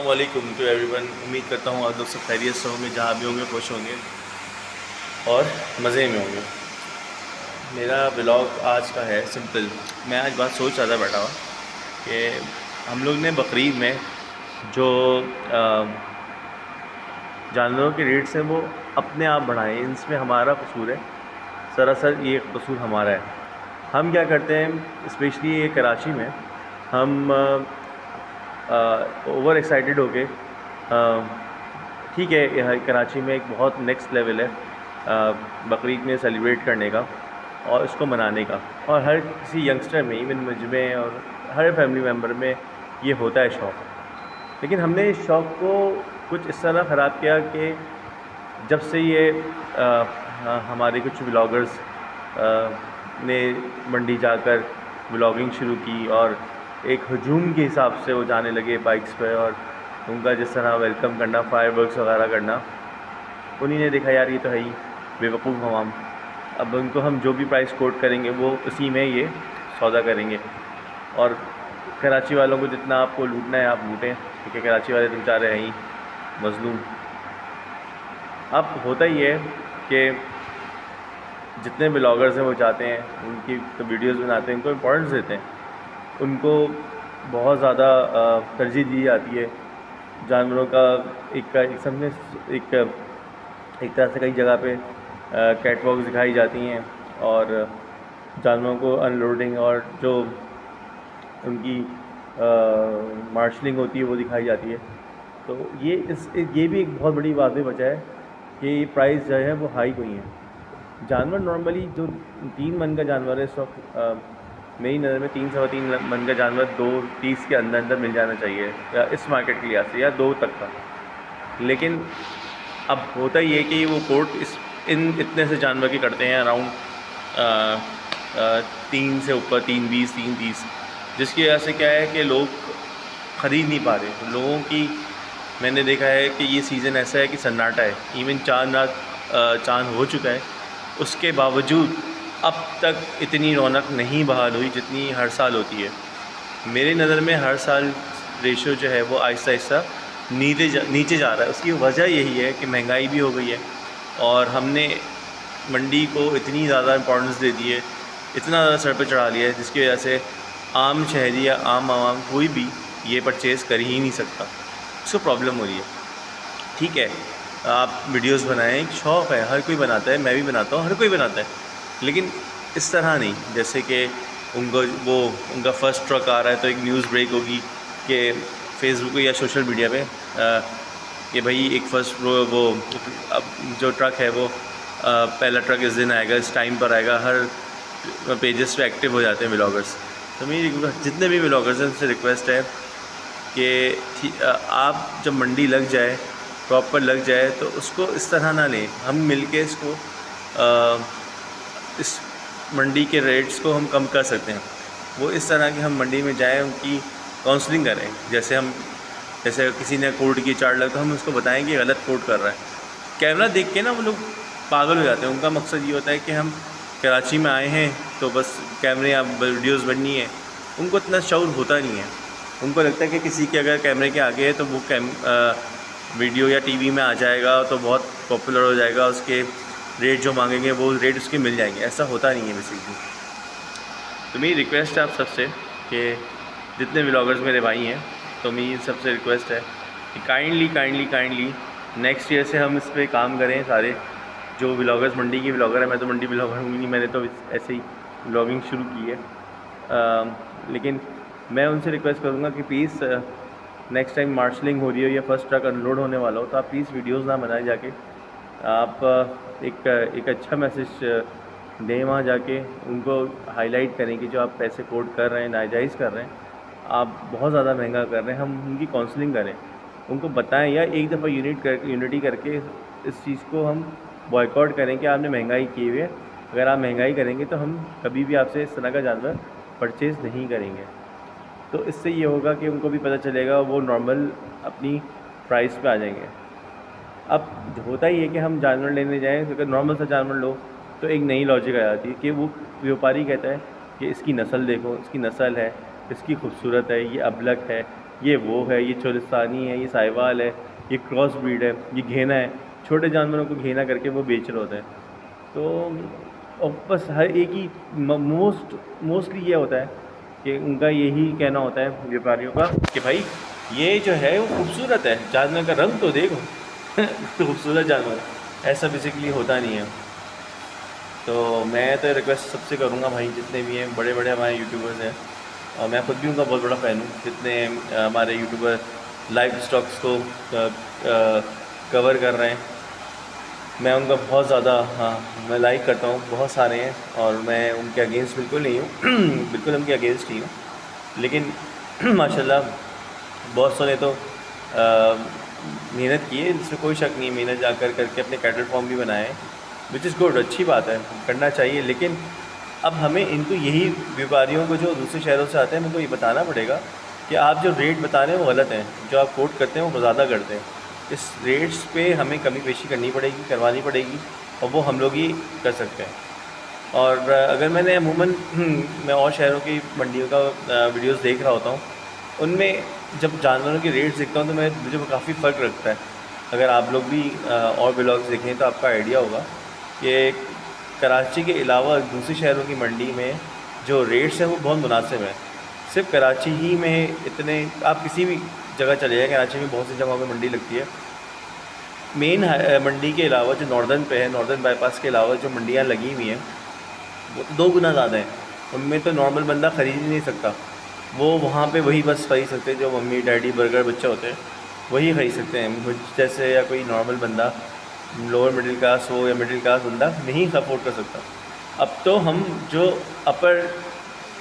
अस्सलाम वालेकुम to everyone. उम्मीद करता हूँ आप लोग सब खैरियत से होंगे, जहाँ भी होंगे खुश होंगे और मज़े में होंगे। मेरा ब्लॉग आज का है सिंपल। मैं आज बात सोच रहा था बैठा हुआ कि हम लोग ने बकरीद में जो जानवरों के रेट्स हैं वो अपने आप बढ़ाए, इसमें हमारा कसूर है। सरासर ये कसूर हमारा है। हम क्या करते हैं, स्पेशली ये कराची में हम ओवर एक्साइटेड होके, ठीक है, यहाँ कराची में एक बहुत नेक्स्ट लेवल है बकरीद में सेलिब्रेट करने का और उसको मनाने का, और हर किसी यंगस्टर में, इवन मुझ में और हर फैमिली मेम्बर में ये होता है शौक़। लेकिन हमने इस शौक़ को कुछ इस तरह ख़राब किया कि जब से ये हमारे कुछ व्लॉगर्स ने मंडी जाकर व्लॉगिंग शुरू की और एक हजूम के हिसाब से वो जाने लगे बाइक्स पे, और उनका जिस तरह वेलकम करना, फायरवर्क्स वगैरह करना, उन्हीं ने देखा यार ये तो है ही बेवकूफ़ हवाम। अब उनको हम जो भी प्राइस कोट करेंगे वो उसी में ये सौदा करेंगे, और कराची वालों को जितना आपको लूटना है आप लूटें, क्योंकि कराची वाले तो बेचारे हैं ही मज़लूम। अब होता ही है कि जितने ब्लॉगर्स हैं वो चाहते हैं, उनकी तो वीडियोस बनाते हैं, उनको इम्पोर्टेंस देते हैं, उनको बहुत ज़्यादा तरजीह दी जाती है। जानवरों का एक समझे एक तरह से कई जगह पे कैट वॉक्स दिखाई जाती हैं, और जानवरों को अनलोडिंग और जो उनकी मार्शलिंग होती है वो दिखाई जाती है। तो ये भी एक बहुत बड़ी बात में वजह है कि प्राइस जो है वो हाई हुई है। जानवर नॉर्मली जो 3 मन का जानवर है इस वक्त मेरी नज़र में 3-3.25 मन का जानवर 2.30 के अंदर अंदर मिल जाना चाहिए, या इस मार्केट के लिहाज से, या 2 तक का। लेकिन अब होता ही है कि वो कोट इतने से जानवर के करते हैं अराउंड 3 से ऊपर, 3.20, 3.30, जिसकी वजह से क्या है कि लोग ख़रीद नहीं पा रहे। लोगों की मैंने देखा है कि ये सीज़न ऐसा है कि सन्नाटा है। इवन चांद हो चुका है, उसके बावजूद अब तक इतनी रौनक नहीं बहाल हुई जितनी हर साल होती है। मेरे नज़र में हर साल रेशो जो है वो आहिस्ता आहिस्ता नीचे जा रहा है। उसकी वजह यही है कि महंगाई भी हो गई है, और हमने मंडी को इतनी ज़्यादा इम्पोर्टेंस दे दी है, इतना ज़्यादा सर पर चढ़ा लिया है, जिसकी वजह से आम शहरी या आम आवाम कोई भी ये परचेज़ कर ही नहीं सकता। उसको प्रॉब्लम हो रही है। ठीक है, आप वीडियोस बनाएं, एक शौक़ है, हर कोई बनाता है, मैं भी बनाता हूँ, हर कोई बनाता है, लेकिन इस तरह नहीं जैसे कि उनका फर्स्ट ट्रक आ रहा है तो एक न्यूज़ ब्रेक होगी कि फेसबुक या सोशल मीडिया पे कि भाई एक फर्स्ट वो अब जो ट्रक है वो पहला ट्रक इस दिन आएगा, इस टाइम पर आएगा। हर पेजेस पे एक्टिव हो जाते हैं व्लॉगर्स। तो मेरी जितने भी व्लॉगर्स हैं उनसे रिक्वेस्ट है कि आप जब मंडी लग जाए, प्रॉपर लग जाए, तो उसको इस तरह ना लें। हम मिलके इसको इस मंडी के रेट्स को हम कम कर सकते हैं। वो इस तरह कि हम मंडी में जाएं, उनकी काउंसलिंग करें। जैसे किसी ने कोड की चार्ट लगा तो हम उसको बताएं कि गलत कोड कर रहा है। कैमरा देख के ना वो लोग पागल हो जाते हैं। उनका मकसद ये होता है कि हम कराची में आए हैं तो बस कैमरे या वीडियोज़ बननी है। उनको इतना शऊर होता नहीं है। उनको लगता है कि किसी के अगर कैमरे के आगे है तो वो वीडियो या टीवी में आ जाएगा तो बहुत पॉपुलर हो जाएगा, उसके रेट जो मांगेंगे वो रेट उसके मिल जाएंगे। ऐसा होता नहीं है बेसिकली। तो मेरी रिक्वेस्ट है आप सबसे कि जितने व्लॉगर्स मेरे भाई हैं, तो मेरी सबसे रिक्वेस्ट है कि काइंडली नेक्स्ट ईयर से हम इस पर काम करें। सारे जो व्लॉगर्स मंडी के व्लॉगर हैं, मैं तो मंडी व्लॉगर हूँ नहीं, मैंने तो ऐसे ही व्लॉगिंग शुरू की है, लेकिन मैं उनसे रिक्वेस्ट करूँगा कि प्लीज़ नेक्स्ट टाइम मार्शलिंग हो रही हो या फर्स्ट ट्रक अनलोड होने वाला हो तो आप प्लीज़ वीडियोज़ ना बनाए जाके, आप एक अच्छा मैसेज दें वहाँ जाके। उनको हाईलाइट करें कि जो आप पैसे कोट कर रहे हैं, नाजायज़ कर रहे हैं, आप बहुत ज़्यादा महंगा कर रहे हैं। हम उनकी काउंसलिंग करें, उनको बताएं, या एक दफ़ा यूनिटी करके इस चीज़ को हम बॉयकॉट करें कि आपने महंगाई की हुई है। अगर आप महंगाई करेंगे तो हम कभी भी आपसे इस तरह का जानवर परचेज़ नहीं करेंगे। तो इससे ये होगा कि उनको भी पता चलेगा, वो नॉर्मल अपनी प्राइस पे आ जाएंगे। अब होता ही है कि हम जानवर लेने जाएं, तो अगर नॉर्मल सा जानवर लो तो एक नई लॉजिक आ जाती है कि वो व्यापारी कहता है कि इसकी नस्ल देखो, इसकी नस्ल है, इसकी खूबसूरत है, ये अबलग है, ये वो है, ये चोलिस्तानी है, ये साहिवाल है, ये क्रॉस ब्रीड है, ये घेना है। छोटे जानवरों को घेना करके वो बेच रहे होते हैं। तो और बस हर एक ही मोस्टली ये होता है कि उनका यही कहना होता है व्यापारियों का कि भाई ये जो है वो खूबसूरत है, जानवर का रंग तो देखो तो खूबसूरत जानवर, ऐसा बेसिकली होता नहीं है। तो मैं तो रिक्वेस्ट सबसे करूँगा भाई, जितने भी हैं बड़े बड़े हमारे यूट्यूबर्स हैं, और मैं ख़ुद भी उनका बहुत बड़ा फ़ैन हूँ, जितने हमारे यूट्यूबर लाइव स्टॉक्स को कवर कर रहे हैं, मैं उनका बहुत ज़्यादा, हाँ मैं लाइक करता हूँ, बहुत सारे हैं, और मैं उनके अगेंस्ट बिल्कुल नहीं हूँ बिल्कुल उनके अगेंस्ट ही हूँ। लेकिन माशाल्लाह बहुत सारे तो मेहनत की है, इसमें कोई शक नहीं, मेहनत जा करके अपने कैटल फॉर्म भी बनाए हैं, विच इज़ गुड, अच्छी बात है, करना चाहिए। लेकिन अब हमें इनको, यही व्यापारियों को जो दूसरे शहरों से आते हैं, उनको ये बताना पड़ेगा कि आप जो रेट बता रहे हैं वो गलत हैं, जो आप कोट करते हैं वो ज़्यादा करते हैं। इस रेट्स पे हमें कमी पेशी करनी पड़ेगी, करवानी पड़ेगी, और वो हम लोग ही कर सकते हैं। और अगर मैंने अमूमन मैं और शहरों की मंडियों का वीडियोस देख रहा होता हूँ, उनमें जब जानवरों के रेट्स देखता हूँ तो मुझे काफ़ी फ़र्क लगता है। अगर आप लोग भी और व्लॉग्स देखें तो आपका आइडिया होगा कि कराची के अलावा दूसरे शहरों की मंडी में जो रेट्स हैं वो बहुत मुनासिब हैं। सिर्फ कराची ही में इतने, आप किसी भी जगह चले जाएँ, कराची में बहुत सी जगहों पर मंडी लगती है। मेन मंडी के अलावा जो नॉर्दर्न पे है, नॉर्दर्न बाईपास के अलावा जो मंडियाँ लगी हुई हैं वो तो 2 गुना ज़्यादा हैं। उनमें तो नॉर्मल बंदा ख़रीद ही नहीं सकता। वो वहाँ पे वही बस ख़रीद सकते हैं जो मम्मी डैडी बर्गर बच्चे होते हैं, वही ख़रीद सकते हैं। मुझ जैसे या कोई नॉर्मल बंदा, लोअर मिडिल क्लास हो या मिडिल क्लास बंदा, नहीं अफोर्ड कर सकता। अब तो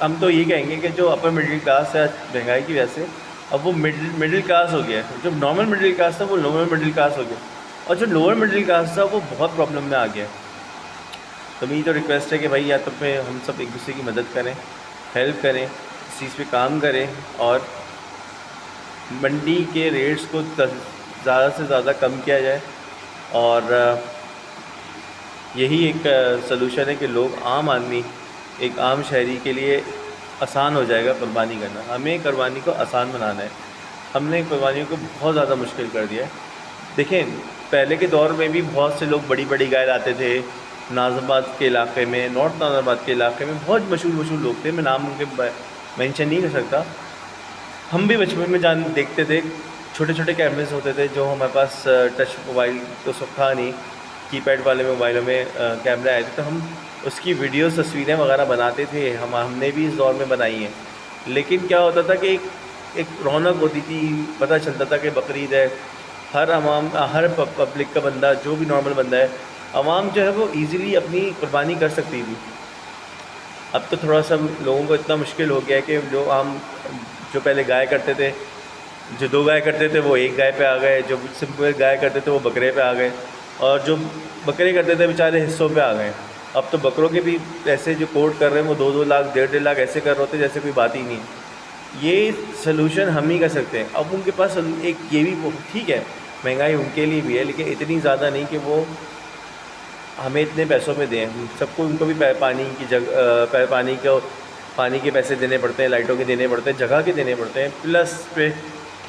हम तो ये कहेंगे कि जो अपर मिडिल क्लास है महंगाई की वजह से, अब वो मिडिल क्लास हो गया है। जो नॉर्मल मिडिल क्लास था वो लोअर मिडिल क्लास हो गया, और जो लोअर मिडिल क्लास था वो बहुत प्रॉब्लम में आ गया है। तो मेरी तो रिक्वेस्ट है कि भाई या तो पे हम सब एक दूसरे की मदद करें, हेल्प करें, इस चीज़ पे काम करें, और मंडी के रेट्स को ज़्यादा से ज़्यादा कम किया जाए। और यही एक सलूशन है कि लोग, आम आदमी, एक आम शहरी के लिए आसान हो जाएगा कुर्बानी करना। हमें कुर्बानी को आसान बनाना है। हमने कुर्बानियों को बहुत ज़्यादा मुश्किल कर दिया है। देखें, पहले के दौर में भी बहुत से लोग बड़ी बड़ी गाय लाते थे। नाज़िमाबाद के इलाके में, नॉर्थ नाज़िमाबाद के इलाके में बहुत मशहूर लोग थे, मैं नाम उनके मेंशन नहीं कर सकता। हम भी बचपन में देखते थे, छोटे छोटे कैमरेज होते थे जो हमारे पास, टच मोबाइल तो सब था नहीं, कीपैड वाले मोबाइलों में कैमरे आए थे, तो हम उसकी वीडियोस, तस्वीरें वगैरह बनाते थे। हमने भी इस दौर में बनाई हैं। लेकिन क्या होता था कि एक रौनक होती थी, पता चलता था कि बकरीद है, हर पब्लिक का बंदा, जो भी नॉर्मल बंदा है, आवाम जो है वो ईज़िली अपनी कुर्बानी कर सकती थी। अब तो थोड़ा सा लोगों को इतना मुश्किल हो गया है कि जो पहले गाय करते थे, जो 2 गाय करते थे वो 1 गाय पे आ गए, जो सिंपल गाय करते थे वो बकरे पे आ गए, और जो बकरे करते थे बेचारे हिस्सों पे आ गए। अब तो बकरों के भी पैसे जो कोट कर रहे हैं वो 2-2 लाख, 1.5 लाख ऐसे कर रहे होते जैसे कोई बात ही नहीं। ये सलूशन हम ही कर सकते हैं। अब उनके पास एक ये भी ठीक है, महंगाई उनके लिए भी है, लेकिन इतनी ज़्यादा नहीं कि वो हमें इतने पैसों में दें। सबको, उनको भी पानी के पैसे देने पड़ते हैं, लाइटों के देने पड़ते हैं, जगह के देने पड़ते हैं, प्लस पे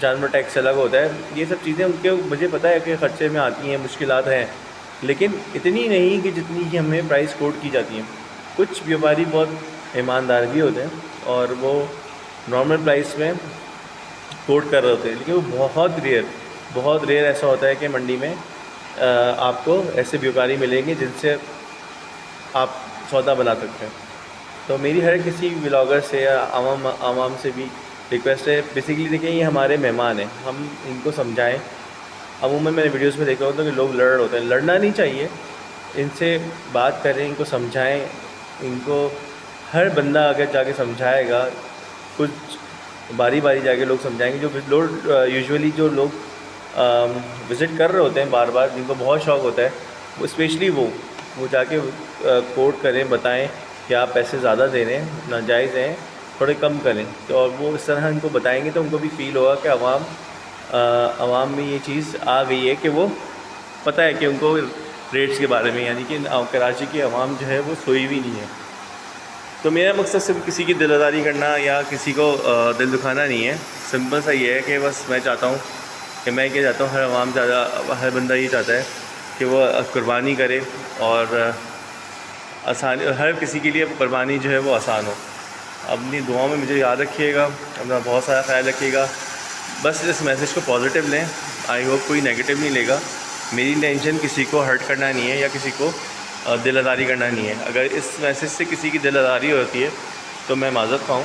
जानवर टैक्स अलग होता है। ये सब चीज़ें उनके, मुझे पता है कि ख़र्चे में आती हैं, मुश्किलात हैं, लेकिन इतनी नहीं कि जितनी कि हमें प्राइस कोट की जाती हैं। कुछ व्यापारी बहुत ईमानदार भी होते हैं और वो नॉर्मल प्राइस में कोट कर रहे होते हैं, लेकिन वो बहुत रेयर ऐसा होता है कि मंडी में आपको ऐसे व्यापारी मिलेंगे जिनसे आप सौदा बना सकते हैं। तो मेरी हर किसी व्लॉगर से या आवाम से भी रिक्वेस्ट है, बेसिकली देखिए ये हमारे मेहमान हैं, हम इनको समझाएं। अमूमन मैंने वीडियोस में देखा होता है कि लोग लड़ रहे होते हैं, लड़ना नहीं चाहिए, इनसे बात करें, इनको समझाएं। इनको हर बंदा अगर जाके समझाएगा, कुछ बारी जाके लोग समझाएंगे। यूजुअली जो लोग विज़िट कर रहे होते हैं बार बार, जिनको बहुत शौक़ होता है, वो स्पेशली वो जाके कोट करें, बताएं कि आप पैसे ज़्यादा दे रहे हैं, नाजायज़ हैं, थोड़े कम करें। तो और वो इस तरह इनको बताएंगे तो उनको भी फ़ील होगा कि आवाम में ये चीज़ आ गई है कि वो पता है कि उनको रेट्स के बारे में, यानी कि कराची की आवाम जो है वो सोई हुई नहीं है। तो मेरा मकसद सिर्फ किसी की दिल आज़ारी करना या किसी को दिल दुखाना नहीं है। सिंपल सा ये है कि बस मैं चाहता हूँ कि मैं क्या चाहता हूँ, हर आवाम हर बंदा ये चाहता है कि वो कुर्बानी करे और आसान, हर किसी के लिए कुर्बानी जो है वो आसान हो। अपनी दुआओं में मुझे याद रखिएगा, अपना बहुत सारा ख्याल रखिएगा। बस इस मैसेज को पॉजिटिव लें। आई होप कोई नेगेटिव नहीं लेगा। मेरी इंटेंशन किसी को हर्ट करना नहीं है या किसी को दिल आज़ारी करना नहीं है। अगर इस मैसेज से किसी की दिल आज़ारी होती है तो मैं माज़रत खाऊँ,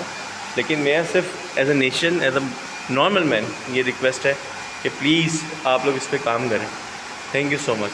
लेकिन मैं सिर्फ as a nation, as a normal man ये रिक्वेस्ट है कि प्लीज़ आप लोग इस पर काम करें। Thank you so much.